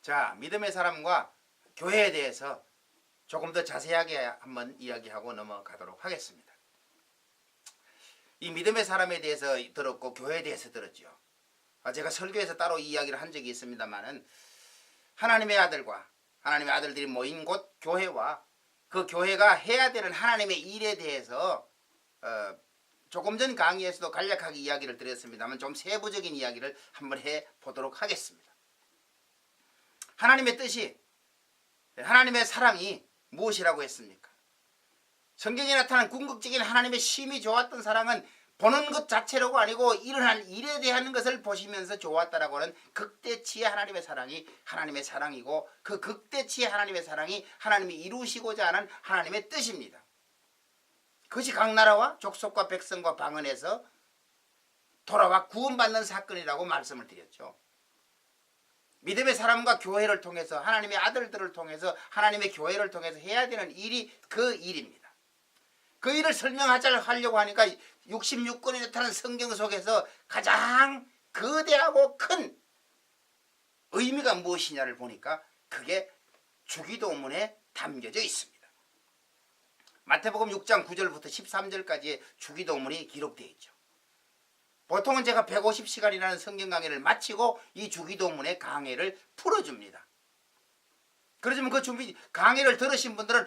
자, 믿음의 사람과 교회에 대해서 조금 더 자세하게 한번 이야기하고 넘어가도록 하겠습니다. 이 믿음의 사람에 대해서 들었고 교회에 대해서 들었죠. 제가 설교에서 따로 이야기를 한 적이 있습니다만은 하나님의 아들과 하나님의 아들들이 모인 곳 교회와 그 교회가 해야 되는 하나님의 일에 대해서 조금 전 강의에서도 간략하게 이야기를 드렸습니다만 좀 세부적인 이야기를 한번 해보도록 하겠습니다. 하나님의 뜻이, 하나님의 사랑이 무엇이라고 했습니까? 성경에 나타난 궁극적인 하나님의 심히 좋았던 사랑은 보는 것 자체로가 아니고 일어날 일에 대한 것을 보시면서 좋았다라고 하는 극대치의 하나님의 사랑이 하나님의 사랑이고, 그 극대치의 하나님의 사랑이 하나님이 이루시고자 하는 하나님의 뜻입니다. 그것이 각 나라와 족속과 백성과 방언에서 돌아와 구원받는 사건이라고 말씀을 드렸죠. 믿음의 사람과 교회를 통해서, 하나님의 아들들을 통해서, 하나님의 교회를 통해서 해야 되는 일이 그 일입니다. 그 일을 설명하려고 하니까 66권이 나타난 성경 속에서 가장 거대하고 큰 의미가 무엇이냐를 보니까 그게 주기도문에 담겨져 있습니다. 마태복음 6장 9절부터 13절까지의 주기도문이 기록되어 있죠. 보통은 제가 150시간이라는 성경 강의를 마치고 이 주기도문의 강의를 풀어줍니다. 그러지만 그 준비 강의를 들으신 분들은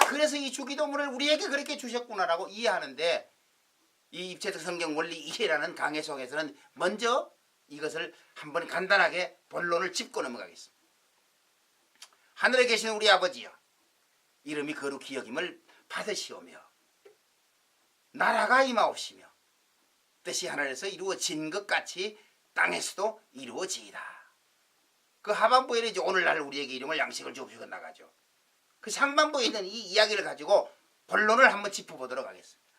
그래서 이 주기도문을 우리에게 그렇게 주셨구나라고 이해하는데, 이 입체적 성경 원리 이해라는 강의 속에서는 먼저 이것을 한번 간단하게 본론을 짚고 넘어가겠습니다. 하늘에 계신 우리 아버지여, 이름이 거룩히 여김을 받으시오며 나라가 임하옵시며 뜻이 하늘에서 이루어진 것 같이 땅에서도 이루어지이다. 그 하반부에는 이제 오늘날 우리에게 일용할 양식을 주옵시고 나가죠. 그 상반부에 있는 이 이야기를 가지고 본론을 한번 짚어보도록 하겠습니다.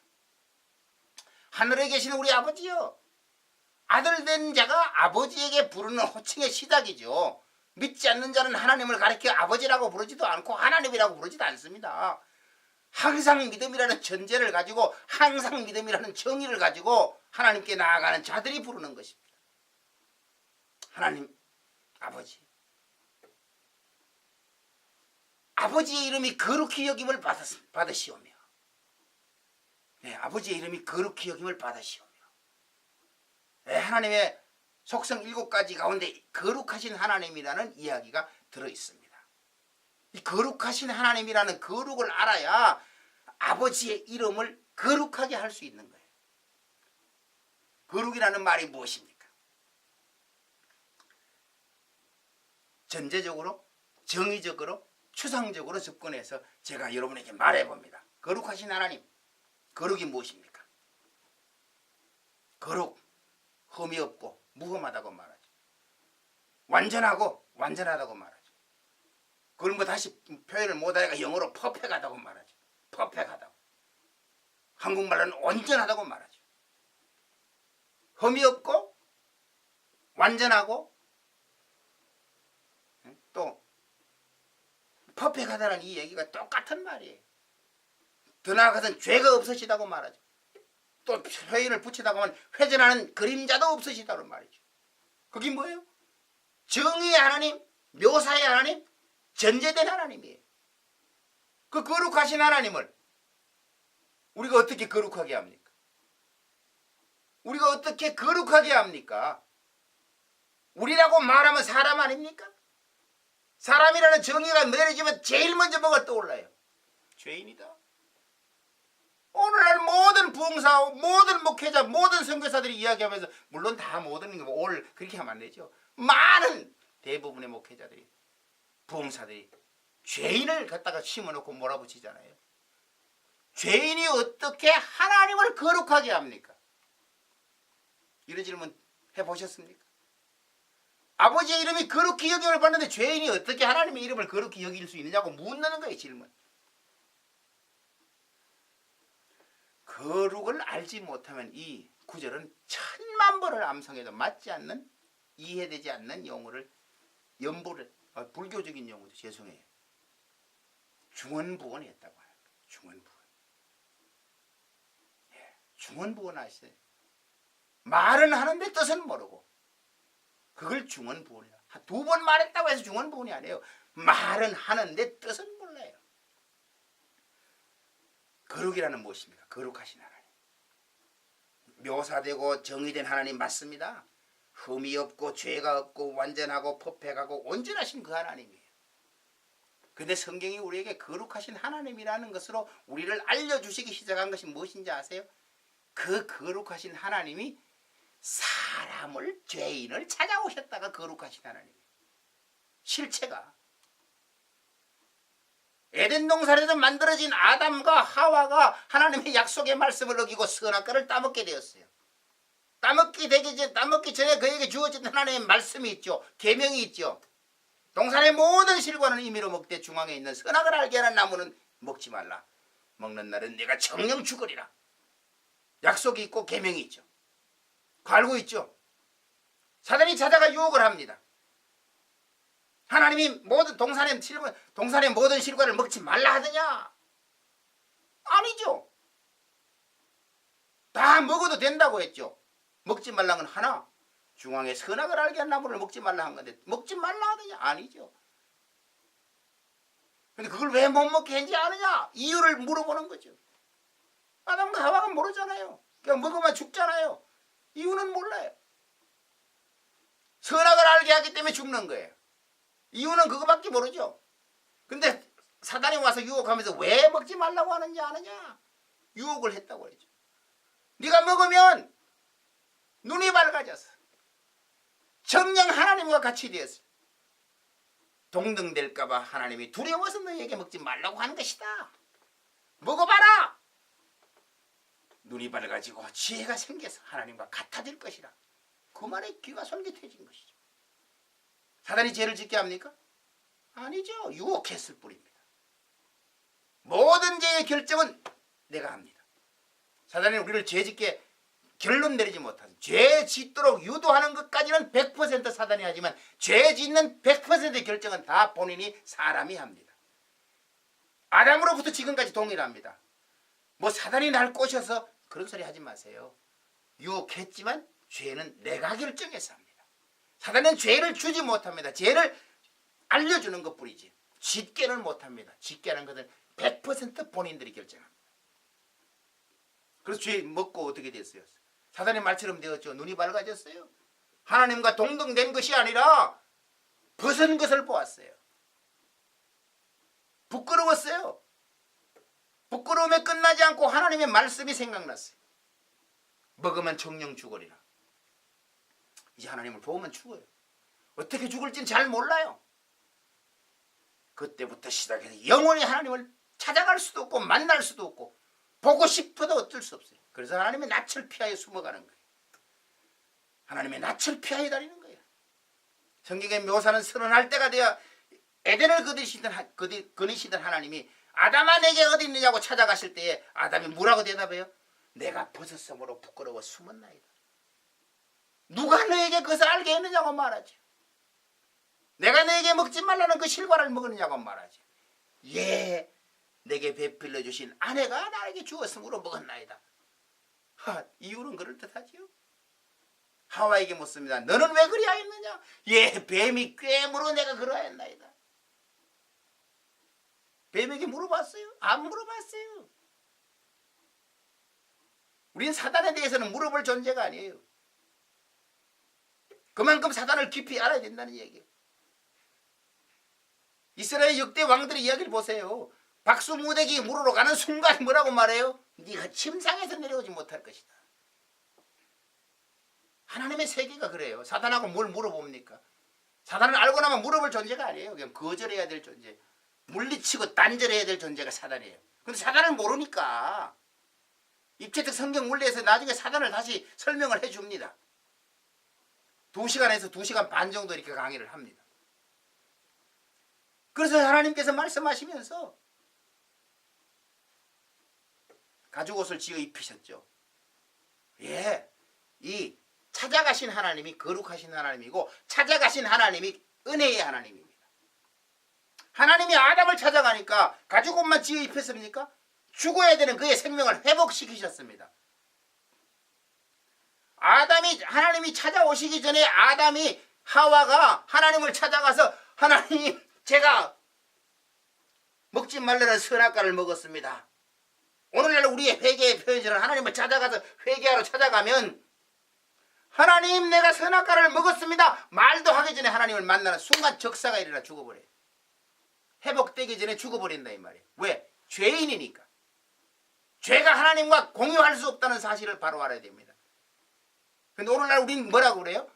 하늘에 계시는 우리 아버지요. 아들 된 자가 아버지에게 부르는 호칭의 시작이죠. 믿지 않는 자는 하나님을 가리켜 아버지라고 부르지도 않고 하나님이라고 부르지도 않습니다. 항상 믿음이라는 전제를 가지고, 항상 믿음이라는 정의를 가지고 하나님께 나아가는 자들이 부르는 것입니다. 하나님 아버지, 아버지의 이름이 거룩히 여김을 받으시오며, 아버지의 이름이 거룩히 여김을 받으시오며, 하나님의 속성 7가지 가운데 거룩하신 하나님이라는 이야기가 들어있습니다. 이 거룩하신 하나님이라는 거룩을 알아야 아버지의 이름을 거룩하게 할 수 있는 거예요. 거룩이라는 말이 무엇입니까? 전제적으로, 정의적으로, 추상적으로 접근해서 제가 여러분에게 말해봅니다. 거룩하신 하나님, 거룩이 무엇입니까? 거룩, 흠이 없고 무흠하다고 말하죠. 완전하고 완전하다고 말하죠. 그걸 뭐 다시 표현을 못하니까 영어로 퍼펙하다고 말하죠. 퍼펙하다고. 한국말로는 온전하다고 말하죠. 흠이 없고 완전하고 또 퍼펙하다는 이 얘기가 똑같은 말이에요. 더 나아가서는 죄가 없으시다고 말하죠. 또 표현을 붙이다고 하면 회전하는 그림자도 없으시다고 말이죠. 그게 뭐예요? 정의의 하나님, 묘사의 하나님, 전제된 하나님이에요. 그 거룩하신 하나님을 우리가 어떻게 거룩하게 합니까? 우리가 어떻게 거룩하게 합니까? 우리라고 말하면 사람 아닙니까? 사람이라는 정의가 내려지면 제일 먼저 뭐가 떠올라요? 죄인이다. 오늘날 모든 부흥사, 모든 목회자, 모든 선교사들이 이야기하면서, 물론 다 모든 올 그렇게 하면 안 되죠. 많은 대부분의 목회자들이, 부흥사들이 죄인을 갖다가 심어놓고 몰아붙이잖아요. 죄인이 어떻게 하나님을 거룩하게 합니까? 이런 질문 해보셨습니까? 아버지의 이름이 거룩히 여김을 받는데 죄인이 어떻게 하나님의 이름을 거룩히 여길 수 있느냐고 묻는 거예요, 질문. 거룩을 알지 못하면 이 구절은 1000만 번을 암송해도 맞지 않는, 이해되지 않는 용어를, 연부를, 불교적인 용어도 죄송해요. 중언부언 했다고 하는 거예요. 중언부언. 중언부언 아시죠? 말은 하는데 뜻은 모르고 그걸 중언부언이라. 두 번 말했다고 해서 중요한 부분이 아니에요. 말은 하는데 뜻은 몰라요. 거룩이라는 무엇입니까? 거룩하신 하나님. 묘사되고 정의된 하나님 맞습니다. 흠이 없고 죄가 없고 완전하고 퍼펙하고 온전하신 그 하나님이에요. 근데 성경이 우리에게 거룩하신 하나님이라는 것으로 우리를 알려주시기 시작한 것이 무엇인지 아세요? 그 거룩하신 하나님이 사람을, 죄인을 찾아오셨다가 거룩하신 하나님이에요. 실체가 에덴 동산에서 만들어진 아담과 하와가 하나님의 약속의 말씀을 어기고 선악과를 따먹게 되었어요. 따먹기 전에 그에게 주어진 하나님의 말씀이 있죠. 계명이 있죠. 동산의 모든 실과는 임의로 먹되 중앙에 있는 선악을 알게 하는 나무는 먹지 말라. 먹는 날은 네가 정령 죽으리라. 약속이 있고 계명이 있죠. 알고 있죠. 사단이 찾아가 유혹을 합니다. 하나님이 모든 동산의 모든 실과를 먹지 말라 하더냐? 아니죠. 다 먹어도 된다고 했죠. 먹지 말라는 건 하나, 중앙에 선악을 알게 한 나무를 먹지 말라 한 건데 먹지 말라 하더냐? 아니죠. 근데 그걸 왜 못 먹게 했는지 아느냐? 이유를 물어보는 거죠. 아담과 하와가 모르잖아요. 그냥 먹으면 죽잖아요. 이유는 몰라요. 선악을 알게 하기 때문에 죽는 거예요. 이유는 그거밖에 모르죠. 근데 사단이 와서 유혹하면서 왜 먹지 말라고 하는지 아느냐? 유혹을 했다고 그러죠. 네가 먹으면 눈이 밝아져서 정녕 하나님과 같이 되었어. 동등될까 봐 하나님이 두려워서 너희에게 먹지 말라고 하는 것이다. 먹어봐라. 눈이 밝아지고 지혜가 생겨서 하나님과 같아질 것이라. 그 말에 귀가 솔깃해진 것이죠. 사단이 죄를 짓게 합니까? 아니죠. 유혹했을 뿐입니다. 모든 죄의 결정은 내가 합니다. 사단이 우리를 죄 짓게 결론 내리지 못하죠. 죄 짓도록 유도하는 것까지는 100% 사단이 하지만 죄 짓는 100%의 결정은 다 본인이 사람이 합니다. 아담으로부터 지금까지 동일합니다. 뭐 사단이 날 꼬셔서 그런 소리 하지 마세요. 유혹했지만 죄는 내가 결정해서 합니다. 사단은 죄를 주지 못합니다. 죄를 알려주는 것뿐이지 짓게는 못합니다. 짓게 하는 것은 100% 본인들이 결정합니다. 그래서 죄 먹고 어떻게 됐어요? 사단의 말처럼 되었죠. 눈이 밝아졌어요. 하나님과 동등된 것이 아니라 벗은 것을 보았어요. 부끄러웠어요. 부끄러움에 끝나지 않고 하나님의 말씀이 생각났어요. 먹으면 정령 죽으리라. 이제 하나님을 보면 죽어요. 어떻게 죽을지는 잘 몰라요. 그때부터 시작해서 영원히 하나님을 찾아갈 수도 없고 만날 수도 없고 보고 싶어도 어쩔 수 없어요. 그래서 하나님의 낯을 피하여 숨어가는 거예요. 하나님의 낯을 피하여 다니는 거예요. 성경의 묘사는 선언할 때가 되어 에덴을 거니시던 하나님이 아담아 내게 어디 있느냐고 찾아가실 때에 아담이 뭐라고 대답해요? 내가 벗었으므로 부끄러워 숨었나이다. 누가 너에게 그것을 알게 했느냐고 말하죠. 내가 너에게 먹지 말라는 그 실과를 먹느냐고 말하죠. 예, 내게 베풀려 주신 아내가 나에게 주었으므로 먹었나이다. 이유는 그럴듯하지요. 하와에게 묻습니다. 너는 왜 그리하였느냐? 예, 뱀이 꾀물어 내가 그러하였나이다. 뱀에게 물어봤어요? 안 물어봤어요. 우리는 사단에 대해서는 물어볼 존재가 아니에요. 그만큼 사단을 깊이 알아야 된다는 얘기예요. 이스라엘 역대 왕들의 이야기를 보세요. 박수무대기 물으러 가는 순간 뭐라고 말해요? 네가 침상에서 내려오지 못할 것이다. 하나님의 세계가 그래요. 사단하고 뭘 물어봅니까? 사단을 알고 나면 물어볼 존재가 아니에요. 그냥 거절해야 될 존재. 물리치고 단절해야 될 존재가 사단이에요. 근데 사단을 모르니까 입체적 성경 원리에서 나중에 사단을 다시 설명을 해줍니다. 2시간에서 2시간 반 정도 이렇게 강의를 합니다. 그래서 하나님께서 말씀하시면서 가죽옷을 지어 입히셨죠. 예, 이 찾아가신 하나님이 거룩하신 하나님이고 찾아가신 하나님이 은혜의 하나님입니다. 하나님이 아담을 찾아가니까 가죽옷만 지어 입혔습니까? 죽어야 되는 그의 생명을 회복시키셨습니다. 하나님이 찾아오시기 전에 아담이 하와가 하나님을 찾아가서 하나님, 제가 먹지 말라는 선악과를 먹었습니다. 오늘날 우리의 회개의 표현처럼 하나님을 찾아가서 회개하러 찾아가면 하나님, 내가 선악과를 먹었습니다 말도 하기 전에 하나님을 만나는 순간 적사가 일어나 죽어버려요. 회복되기 전에 죽어버린다 이 말이에요. 왜? 죄인이니까. 죄가 하나님과 공유할 수 없다는 사실을 바로 알아야 됩니다. 근데 오늘날 우리는 뭐라고 그래요?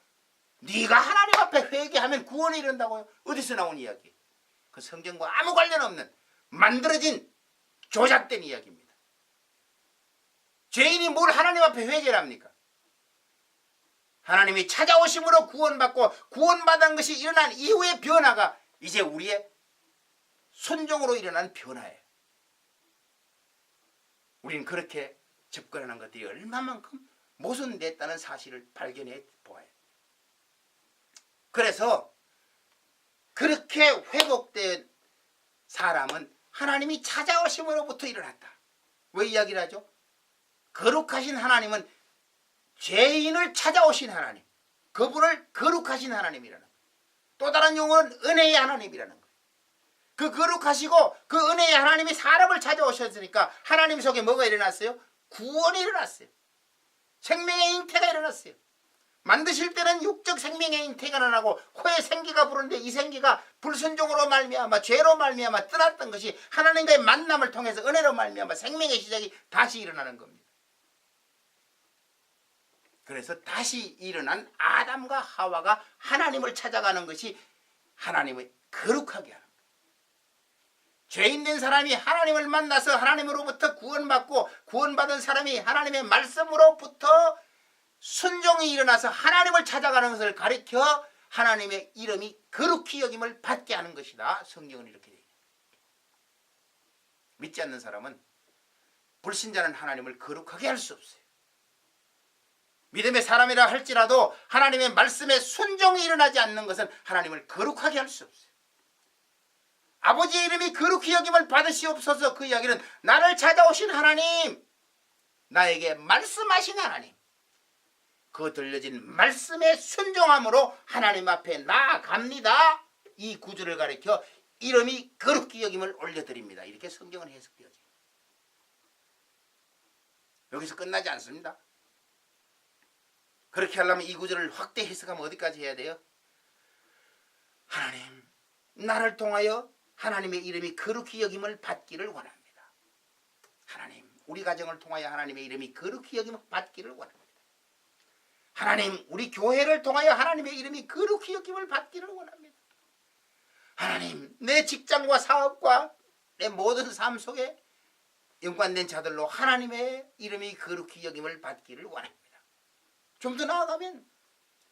네가 하나님 앞에 회개하면 구원이 이른다고요? 어디서 나온 이야기? 그 성경과 아무 관련 없는 만들어진 조작된 이야기입니다. 죄인이 뭘 하나님 앞에 회개를 합니까? 하나님이 찾아오심으로 구원받고 구원받은 것이 일어난 이후의 변화가 이제 우리의 순종으로 일어난 변화예요. 우리는 그렇게 접근하는 것들이 얼마만큼 모순됐다는 사실을 발견해 보아요. 그래서 그렇게 회복된 사람은 하나님이 찾아오심으로부터 일어났다. 왜 이야기를 하죠? 거룩하신 하나님은 죄인을 찾아오신 하나님, 그분을 거룩하신 하나님이라는 거예요. 또 다른 용어는 은혜의 하나님이라는 거예요. 그 거룩하시고 그 은혜의 하나님이 사람을 찾아오셨으니까 하나님 속에 뭐가 일어났어요? 구원이 일어났어요. 생명의 잉태가 일어났어요. 만드실 때는 육적 생명의 잉태가 일어나고 코에 생기가 부르는데 이 생기가 불순종으로 말미암아 죄로 말미암아 떠났던 것이 하나님과의 만남을 통해서 은혜로 말미암아 생명의 시작이 다시 일어나는 겁니다. 그래서 다시 일어난 아담과 하와가 하나님을 찾아가는 것이 하나님을 거룩하게 하는 거예요. 죄인된 사람이 하나님을 만나서 하나님으로부터 구원받고 구원받은 사람이 하나님의 말씀으로부터 순종이 일어나서 하나님을 찾아가는 것을 가리켜 하나님의 이름이 거룩히 여김을 받게 하는 것이다. 성경은 이렇게 되어 있습니다. 믿지 않는 사람은 불신자는 하나님을 거룩하게 할 수 없어요. 믿음의 사람이라 할지라도 하나님의 말씀에 순종이 일어나지 않는 것은 하나님을 거룩하게 할 수 없어요. 아버지의 이름이 거룩히 여김을 받으시옵소서. 그 이야기는 나를 찾아오신 하나님, 나에게 말씀하신 하나님, 그 들려진 말씀에 순종함으로 하나님 앞에 나아갑니다. 이 구절을 가리켜 이름이 거룩히 여김을 올려드립니다. 이렇게 성경은 해석되어집니다. 여기서 끝나지 않습니다. 그렇게 하려면 이 구절을 확대 해석하면 어디까지 해야 돼요? 하나님, 나를 통하여 하나님의 이름이 거룩히 여김을 받기를 원합니다. 하나님, 우리 가정을 통하여 하나님의 이름이 거룩히 여김을 받기를 원합니다. 하나님, 우리 교회를 통하여 하나님의 이름이 거룩히 여김을 받기를 원합니다. 하나님, 내 직장과 사업과 내 모든 삶 속에 연관된 자들로 하나님의 이름이 거룩히 여김을 받기를 원합니다. 좀 더 나아가면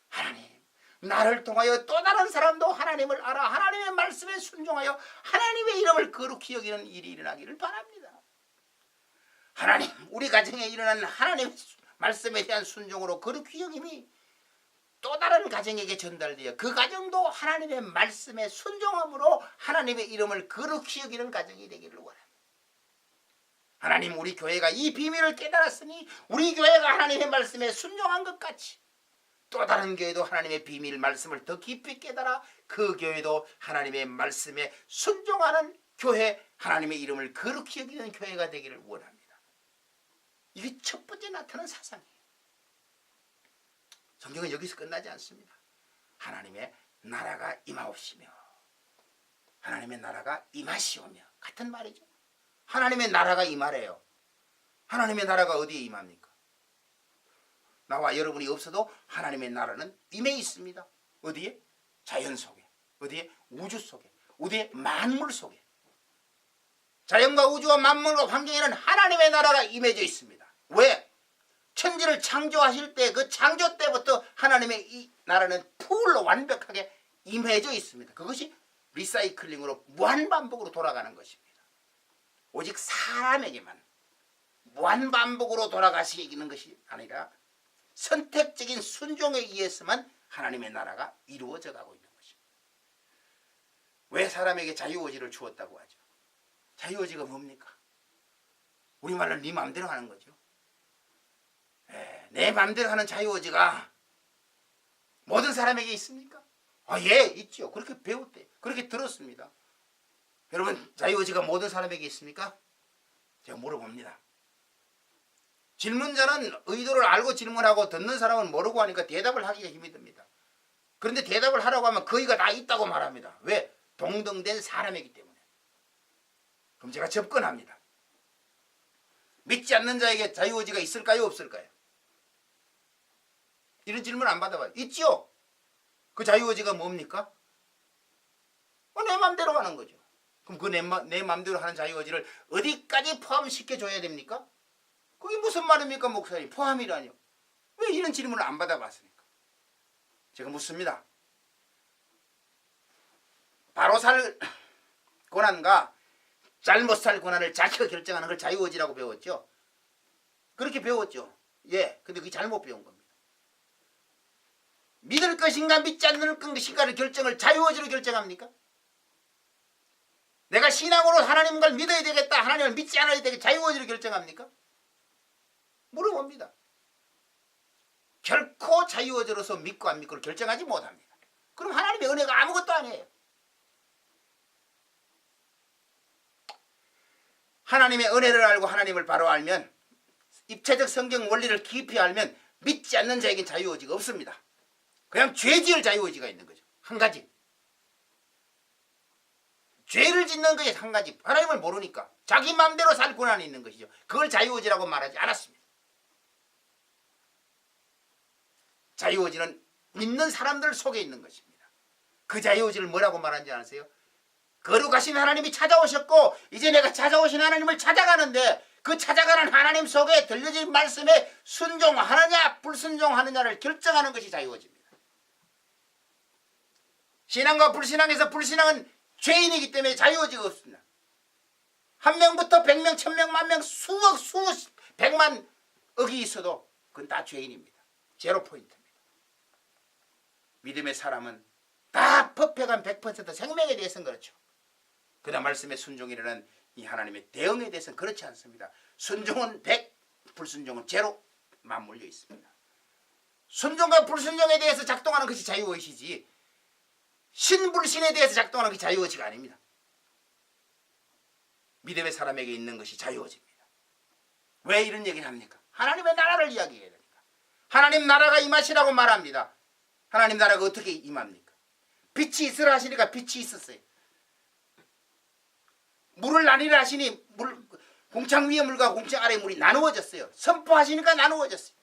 하나님, 나를 통하여 또 다른 사람도 하나님을 알아 하나님의 말씀에 순종하여 하나님의 이름을 거룩히 여기는 일이 일어나기를 바랍니다. 하나님, 우리 가정에 일어난 하나님의 말씀에 대한 순종으로 거룩히 여김이 또 다른 가정에게 전달되어 그 가정도 하나님의 말씀에 순종함으로 하나님의 이름을 거룩히 여기는 가정이 되기를 원합니다. 하나님, 우리 교회가 이 비밀을 깨달았으니 우리 교회가 하나님의 말씀에 순종한 것 같이 또 다른 교회도 하나님의 비밀 말씀을 더 깊이 깨달아 그 교회도 하나님의 말씀에 순종하는 교회, 하나님의 이름을 거룩히 여기는 교회가 되기를 원합니다. 이게 첫 번째 나타난 사상이에요. 성경은 여기서 끝나지 않습니다. 하나님의 나라가 임하옵시며 하나님의 나라가 임하시오며 같은 말이죠. 하나님의 나라가 임하래요. 하나님의 나라가 어디에 임합니까? 나와 여러분이 없어도 하나님의 나라는 임해 있습니다. 어디에? 자연 속에. 어디에? 우주 속에. 어디에? 만물 속에. 자연과 우주와 만물과 환경에는 하나님의 나라가 임해져 있습니다. 왜? 천지를 창조하실 때 그 창조 때부터 하나님의 이 나라는 풀로 완벽하게 임해져 있습니다. 그것이 리사이클링으로 무한반복으로 돌아가는 것입니다. 오직 사람에게만 무한반복으로 돌아가시는 것이 아니라 선택적인 순종에 의해서만 하나님의 나라가 이루어져 가고 있는 것입니다. 왜 사람에게 자유의지를 주었다고 하죠? 자유의지가 뭡니까? 우리말로 네 마음대로 하는 거죠. 내 마음대로 하는 자유의지가 모든 사람에게 있습니까? 아, 예, 있죠. 그렇게 배웠대. 그렇게 들었습니다. 여러분, 자유의지가 모든 사람에게 있습니까? 제가 물어봅니다. 질문자는 의도를 알고 질문하고 듣는 사람은 모르고 하니까 대답을 하기가 힘이 듭니다. 그런데 대답을 하라고 하면 거의가 다 있다고 말합니다. 왜? 동등된 사람이기 때문에. 그럼 제가 접근합니다. 믿지 않는 자에게 자유의지가 있을까요? 없을까요? 이런 질문 안 받아봐요. 있죠? 그 자유의지가 뭡니까? 내 맘대로 하는 거죠. 그럼 그 내 맘대로 하는 자유의지를 어디까지 포함시켜줘야 됩니까? 그게 무슨 말입니까, 목사님? 포함이라뇨. 왜 이런 질문을 안 받아봤습니까? 제가 묻습니다. 바로 살 권한과 잘못 살 권한을 자기가 결정하는 걸 자유의지라고 배웠죠. 그렇게 배웠죠. 예, 근데 그게 잘못 배운 겁니다. 믿을 것인가 믿지 않는 것인가를 결정을 자유의지로 결정합니까? 내가 신앙으로 하나님을 믿어야 되겠다, 하나님을 믿지 않아야 되겠다, 자유의지로 결정합니까? 물어봅니다. 결코 자유의지로서 믿고 안 믿고를 결정하지 못합니다. 그럼 하나님의 은혜가 아무것도 아니에요. 하나님의 은혜를 알고 하나님을 바로 알면, 입체적 성경 원리를 깊이 알면 믿지 않는 자에겐 자유의지가 없습니다. 그냥 죄 지을 자유의지가 있는 거죠. 한 가지. 죄를 짓는 것이 한 가지. 하나님을 모르니까 자기 마음대로 살 권한이 있는 것이죠. 그걸 자유의지라고 말하지 않았습니다. 자유의지는 믿는 사람들 속에 있는 것입니다. 그 자유의지를 뭐라고 말하는지 아세요? 거룩하신 하나님이 찾아오셨고 이제 내가 찾아오신 하나님을 찾아가는데 그 찾아가는 하나님 속에 들려진 말씀에 순종하느냐 불순종하느냐를 결정하는 것이 자유의지입니다. 신앙과 불신앙에서 불신앙은 죄인이기 때문에 자유의지가 없습니다. 한 명부터 100명, 1000명, 만명, 수억, 백만 억이 있어도 그건 다 죄인입니다. 제로 포인트입니다. 믿음의 사람은 다 법회관 100% 생명에 대해서는 그렇죠. 그러나 말씀의 순종이라는 이 하나님의 대응에 대해서는 그렇지 않습니다. 순종은 100, 불순종은 제로 맞물려 있습니다. 순종과 불순종에 대해서 작동하는 것이 자유의지지 신불신에 대해서 작동하는 것이 자유의지가 아닙니다. 믿음의 사람에게 있는 것이 자유의지입니다. 왜 이런 얘기를 합니까? 하나님의 나라를 이야기해야 되니까. 하나님 나라가 임하시라고 말합니다. 하나님 나라가 어떻게 임합니까? 빛이 있으라 하시니까 빛이 있었어요. 물을 나뉘라 하시니 공창 위의 물과 공창 아래의 물이 나누어졌어요. 선포하시니까 나누어졌어요.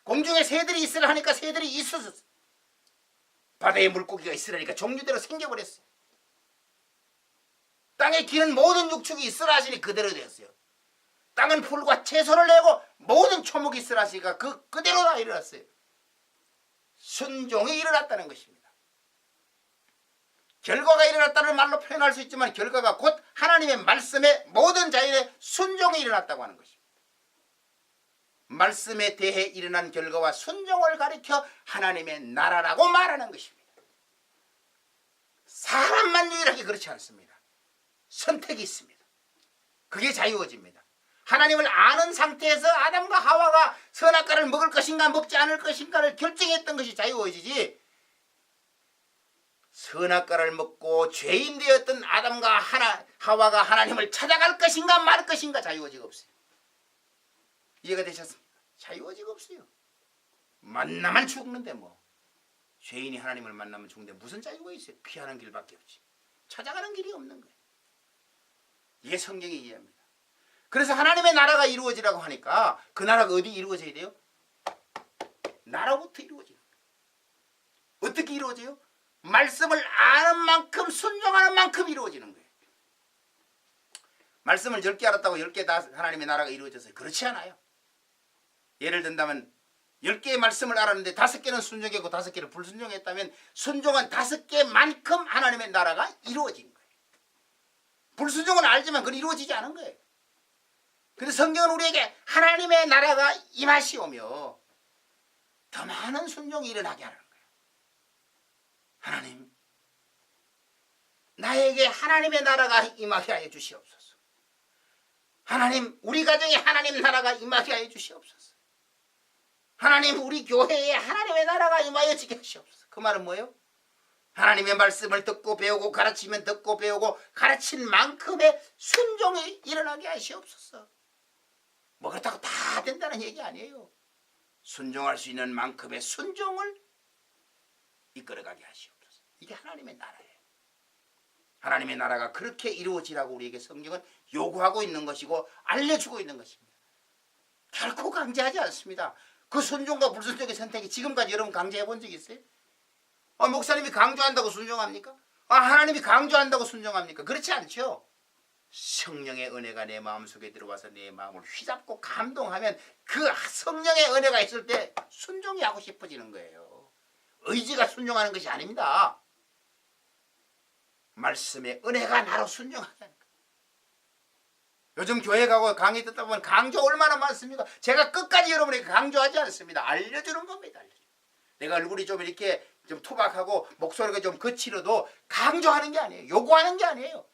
공중에 새들이 있으라 하니까 새들이 있었어요. 바다에 물고기가 있으라니까 종류대로 생겨버렸어요. 땅에 기는 모든 육축이 있으라 하시니 그대로 되었어요. 땅은 풀과 채소를 내고 모든 초목이 있으라 하시니까 그대로 다 일어났어요. 순종이 일어났다는 것입니다. 결과가 일어났다는 말로 표현할 수 있지만 결과가 곧 하나님의 말씀에 모든 자연의 순종이 일어났다고 하는 것입니다. 말씀에 대해 일어난 결과와 순종을 가리켜 하나님의 나라라고 말하는 것입니다. 사람만 유일하게 그렇지 않습니다. 선택이 있습니다. 그게 자유의지입니다. 하나님을 아는 상태에서 아담과 하와가 선악과를 먹을 것인가 먹지 않을 것인가를 결정했던 것이 자유의지지, 선악과를 먹고 죄인 되었던 아담과 하와가 하나님을 찾아갈 것인가 말 것인가 자유의지가 없어요. 이해가 되셨습니까? 자유의지가 없어요. 만나면 죽는데 뭐. 죄인이 하나님을 만나면 죽는데 무슨 자유가 있어요? 피하는 길밖에 없지. 찾아가는 길이 없는 거예요. 이게 성경의 이해입니다. 그래서 하나님의 나라가 이루어지라고 하니까 그 나라가 어디 이루어져야 돼요? 나라부터 이루어져요. 어떻게 이루어져요? 말씀을 아는 만큼 순종하는 만큼 이루어지는 거예요. 말씀을 10개 알았다고 10개 다 하나님의 나라가 이루어졌어요. 그렇지 않아요. 예를 든다면 10개의 말씀을 알았는데 5개는 순종했고 5개를 불순종했다면 순종한 5개만큼 하나님의 나라가 이루어진 거예요. 불순종은 알지만 그건 이루어지지 않은 거예요. 그래서 성경은 우리에게 하나님의 나라가 임하시오며 더 많은 순종이 일어나게 하는 거예요. 하나님, 나에게 하나님의 나라가 임하게 하여 주시옵소서. 하나님, 우리 가정에 하나님 나라가 임하게 하여 주시옵소서. 하나님, 우리 교회에 하나님의 나라가 임하여 지게 하시옵소서. 그 말은 뭐예요? 하나님의 말씀을 듣고 배우고 가르치면 듣고 배우고 가르친 만큼의 순종이 일어나게 하시옵소서. 뭐 그렇다고 다 된다는 얘기 아니에요. 순종할 수 있는 만큼의 순종을 이끌어가게 하시옵소서. 이게 하나님의 나라예요. 하나님의 나라가 그렇게 이루어지라고 우리에게 성경은 요구하고 있는 것이고 알려주고 있는 것입니다. 결코 강제하지 않습니다. 그 순종과 불순종의 선택이 지금까지 여러분 강제해 본 적 있어요? 목사님이 강조한다고 순종합니까? 하나님이 강조한다고 순종합니까? 그렇지 않죠. 성령의 은혜가 내 마음속에 들어와서 내 마음을 휘잡고 감동하면 그 성령의 은혜가 있을 때 순종이 하고 싶어지는 거예요. 의지가 순종하는 것이 아닙니다. 말씀의 은혜가 나로 순종하게 하는 거예요. 요즘 교회 가고 강의 듣다 보면 강조 얼마나 많습니까? 제가 끝까지 여러분에게 강조하지 않습니다. 알려주는 겁니다. 내가 얼굴이 좀 이렇게 좀 투박하고 목소리가 좀 거칠어도 강조하는 게 아니에요. 요구하는 게 아니에요.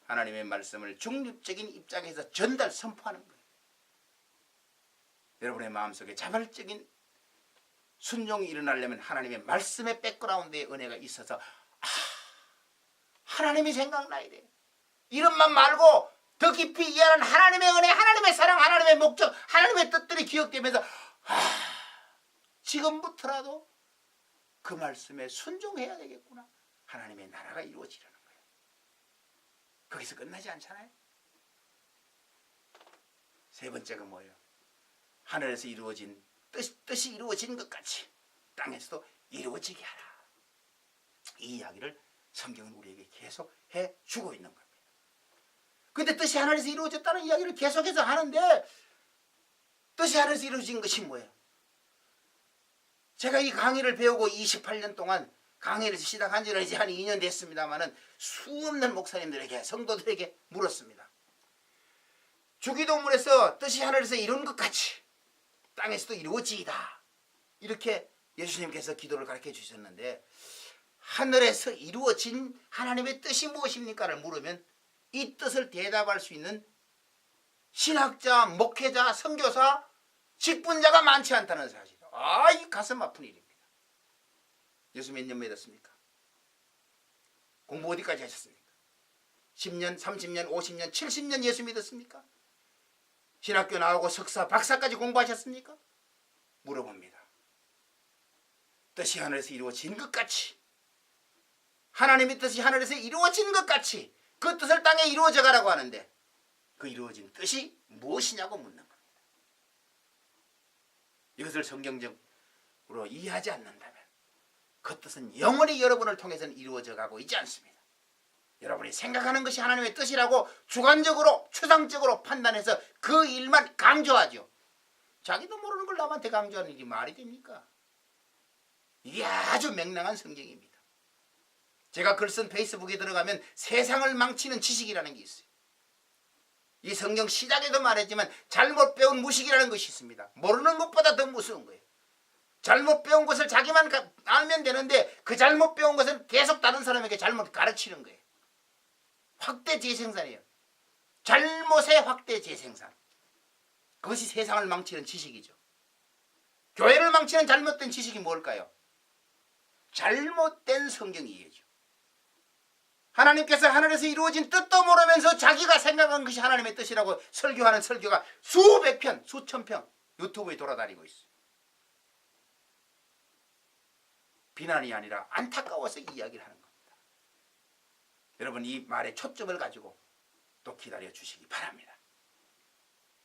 하나님의 말씀을 중립적인 입장에서 전달 선포하는 거예요. 여러분의 마음속에 자발적인 순종이 일어나려면 하나님의 말씀의 백그라운드에 은혜가 있어서 하나님이 생각나야 돼요. 이름만 말고 더 깊이 이해하는 하나님의 은혜, 하나님의 사랑, 하나님의 목적, 하나님의 뜻들이 기억되면서 지금부터라도 그 말씀에 순종해야 되겠구나. 하나님의 나라가 이루어지려는 거예요. 거기서 끝나지 않잖아요. 세 번째가 뭐예요? 하늘에서 이루어진 뜻이 이루어진 것 같이 땅에서도 이루어지게 하라. 이 이야기를 성경은 우리에게 계속 해주고 있는 겁니다. 근데 뜻이 하늘에서 이루어졌다는 이야기를 계속해서 하는데 뜻이 하늘에서 이루어진 것이 뭐예요? 제가 이 강의를 배우고 28년 동안 강의를 시작한 지는 이제 한 2년 됐습니다만은 수없는 목사님들에게 성도들에게 물었습니다. 주기도문에서 뜻이 하늘에서 이룬 것 같이 땅에서도 이루어지이다. 이렇게 예수님께서 기도를 가르쳐 주셨는데 하늘에서 이루어진 하나님의 뜻이 무엇입니까를 물으면 이 뜻을 대답할 수 있는 신학자, 목회자, 선교사, 직분자가 많지 않다는 사실. 이 가슴 아픈 일입니다. 예수 몇 년 믿었습니까? 공부 어디까지 하셨습니까? 10년, 30년, 50년, 70년 예수 믿었습니까? 신학교 나오고 석사, 박사까지 공부하셨습니까? 물어봅니다. 뜻이 하늘에서 이루어진 것 같이 하나님의 뜻이 하늘에서 이루어진 것 같이 그 뜻을 땅에 이루어져 가라고 하는데 그 이루어진 뜻이 무엇이냐고 묻는 겁니다. 이것을 성경적으로 이해하지 않는다면 그 뜻은 영원히 여러분을 통해서는 이루어져 가고 있지 않습니다. 여러분이 생각하는 것이 하나님의 뜻이라고 주관적으로 추상적으로 판단해서 그 일만 강조하죠. 자기도 모르는 걸 남한테 강조하는 일이 말이 됩니까? 이게 아주 맹랑한 성경입니다. 제가 글 쓴 페이스북에 들어가면 세상을 망치는 지식이라는 게 있어요. 이 성경 시작에도 말했지만 잘못 배운 무식이라는 것이 있습니다. 모르는 것보다 더 무서운 거예요. 잘못 배운 것을 자기만 알면 되는데 그 잘못 배운 것은 계속 다른 사람에게 잘못 가르치는 거예요. 확대 재생산이에요. 잘못의 확대 재생산. 그것이 세상을 망치는 지식이죠. 교회를 망치는 잘못된 지식이 뭘까요? 잘못된 성경 이해죠. 하나님께서 하늘에서 이루어진 뜻도 모르면서 자기가 생각한 것이 하나님의 뜻이라고 설교하는 설교가 수백 편, 수천 편 유튜브에 돌아다니고 있어요. 비난이 아니라 안타까워서 이야기를 하는 겁니다. 여러분 이 말에 초점을 가지고 또 기다려 주시기 바랍니다.